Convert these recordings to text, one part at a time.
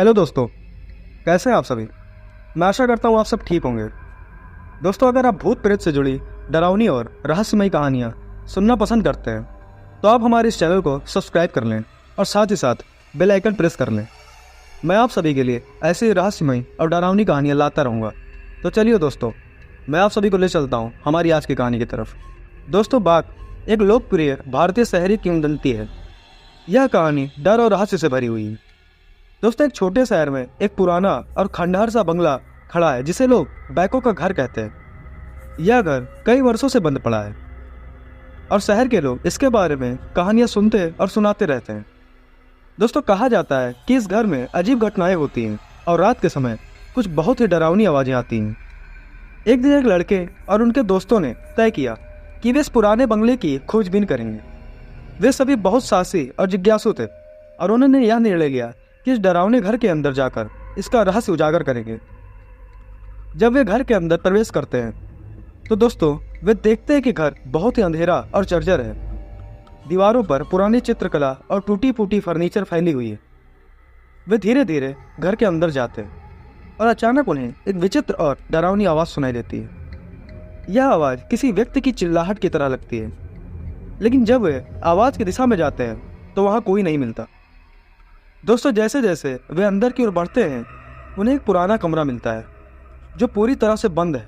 Hello दोस्तों, कैसे हैं आप सभी। मैं आशा करता हूँ आप सब ठीक होंगे। दोस्तों, अगर आप भूत प्रेत से जुड़ी डरावनी और रहस्यमयी कहानियाँ सुनना पसंद करते हैं तो आप हमारे इस चैनल को सब्सक्राइब कर लें और साथ ही साथ बेल आइकन प्रेस कर लें। मैं आप सभी के लिए ऐसी रहस्यमयी और डरावनी कहानियाँ लाता रहूँगा। तो चलिए दोस्तों, मैं आप सभी को ले चलता हूँ हमारी आज की कहानी की तरफ। दोस्तों, बात एक लोकप्रिय भारतीय शहरी किंवदंती है। यह कहानी डर और रहस्य से भरी हुई है। दोस्तों, एक छोटे शहर में एक पुराना और खंडहर सा बंगला खड़ा है जिसे लोग बैकों का घर कहते हैं। यह घर कई वर्षों से बंद पड़ा है और शहर के लोग इसके बारे में कहानियां सुनते और सुनाते रहते हैं। दोस्तों, कहा जाता है कि इस घर में अजीब घटनाएं होती हैं और रात के समय कुछ बहुत ही डरावनी आवाजें आती हैं। एक दिन एक लड़के और उनके दोस्तों ने तय किया कि वे इस पुराने बंगले की खोजबीन करेंगे। वे सभी बहुत साहसी और जिज्ञासु थे और उन्होंने यह निर्णय लिया कि इस डरावने घर के अंदर जाकर इसका रहस्य उजागर करेंगे। जब वे घर के अंदर प्रवेश करते हैं तो दोस्तों वे देखते हैं कि घर बहुत ही अंधेरा और जर्जर है। दीवारों पर पुरानी चित्रकला और टूटी फूटी फर्नीचर फैली हुई है। वे धीरे धीरे घर के अंदर जाते हैं और अचानक उन्हें एक विचित्र और डरावनी आवाज़ सुनाई देती है। यह आवाज़ किसी व्यक्ति की चिल्लाहट की तरह लगती है, लेकिन जब वे आवाज़ की दिशा में जाते हैं तो वहाँ कोई नहीं मिलता। दोस्तों, जैसे जैसे वे अंदर की ओर बढ़ते हैं उन्हें एक पुराना कमरा मिलता है जो पूरी तरह से बंद है।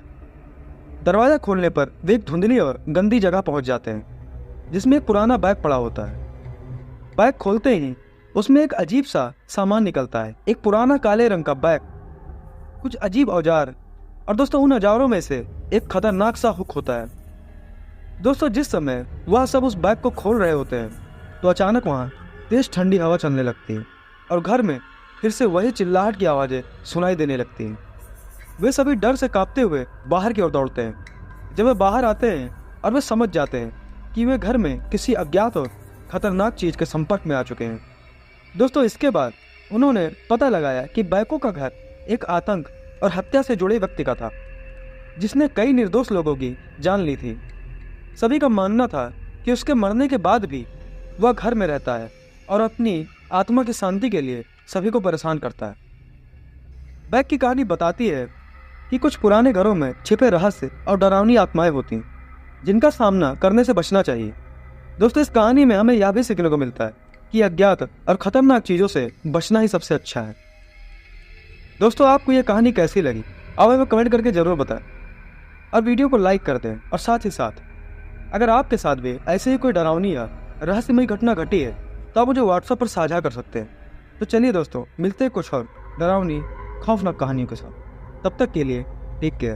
दरवाज़ा खोलने पर वे एक धुंधली और गंदी जगह पहुंच जाते हैं जिसमें एक पुराना बैग पड़ा होता है। बैग खोलते ही उसमें एक अजीब सा सामान निकलता है, एक पुराना काले रंग का बैग, कुछ अजीब औजार, और दोस्तों उन औजारों में से एक खतरनाक सा हुक होता है। दोस्तों, जिस समय वह सब उस बैग को खोल रहे होते हैं तो अचानक वहाँ तेज ठंडी हवा चलने लगती है और घर में फिर से वही चिल्लाहट की आवाज़ें सुनाई देने लगती हैं। वे सभी डर से कांपते हुए बाहर की ओर दौड़ते हैं। जब वे बाहर आते हैं और वे समझ जाते हैं कि वे घर में किसी अज्ञात और खतरनाक चीज़ के संपर्क में आ चुके हैं। दोस्तों, इसके बाद उन्होंने पता लगाया कि बैकों का घर एक आतंक और हत्या से जुड़े व्यक्ति का था जिसने कई निर्दोष लोगों की जान ली थी। सभी का मानना था कि उसके मरने के बाद भी वह घर में रहता है और अपनी आत्मा की शांति के लिए सभी को परेशान करता है। बैग की कहानी बताती है कि कुछ पुराने घरों में छिपे रहस्य और डरावनी आत्माएं होती हैं जिनका सामना करने से बचना चाहिए। दोस्तों, इस कहानी में हमें यह भी सीखने को मिलता है कि अज्ञात और खतरनाक चीज़ों से बचना ही सबसे अच्छा है। दोस्तों, आपको यह कहानी कैसी लगी आप हमें कमेंट करके ज़रूर बताएं और वीडियो को लाइक कर दें। और साथ ही साथ अगर आपके साथ भी ऐसे ही कोई डरावनी या रहस्यमयी घटना घटी है तो आप मुझे व्हाट्सएप पर साझा कर सकते हैं। तो चलिए दोस्तों, मिलते हैं कुछ और डरावनी खौफनाक कहानियों के साथ। तब तक के लिए टेक केयर।